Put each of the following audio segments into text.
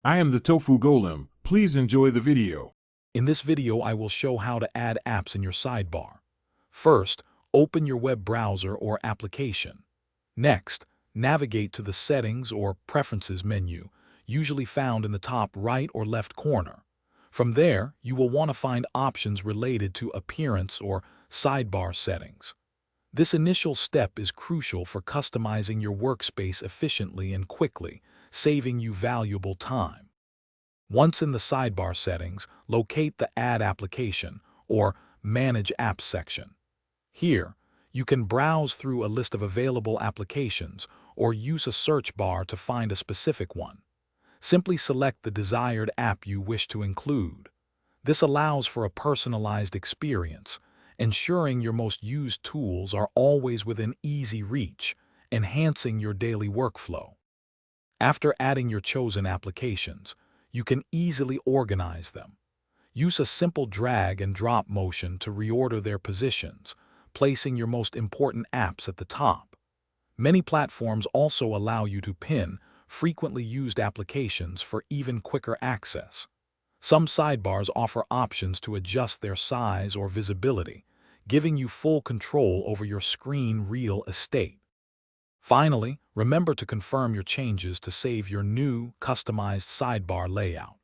I am the Tofu Golem. Please enjoy the video. In this video, I will show how to add apps in your sidebar. First, open your web browser or application. Next, navigate to the Settings or Preferences menu, usually found in the top right or left corner. From there, you will want to find options related to appearance or sidebar settings. This initial step is crucial for customizing your workspace efficiently and quickly, saving you valuable time. Once in the sidebar settings, locate the Add Application or Manage Apps section. Here, you can browse through a list of available applications or use a search bar to find a specific one. Simply select the desired app you wish to include. This allows for a personalized experience, ensuring your most used tools are always within easy reach, enhancing your daily workflow. After adding your chosen applications, you can easily organize them. Use a simple drag and drop motion to reorder their positions, placing your most important apps at the top. Many platforms also allow you to pin frequently used applications for even quicker access. Some sidebars offer options to adjust their size or visibility, giving you full control over your screen real estate. Finally, remember to confirm your changes to save your new, customized sidebar layout.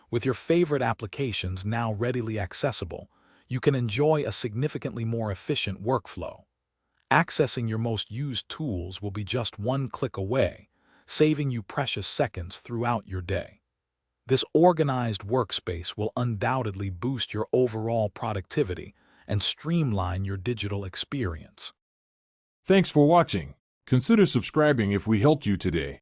With your favorite applications now readily accessible, you can enjoy a significantly more efficient workflow. Accessing your most used tools will be just one click away, saving you precious seconds throughout your day. This organized workspace will undoubtedly boost your overall productivity and streamline your digital experience. Thanks for watching. Consider subscribing if we helped you today.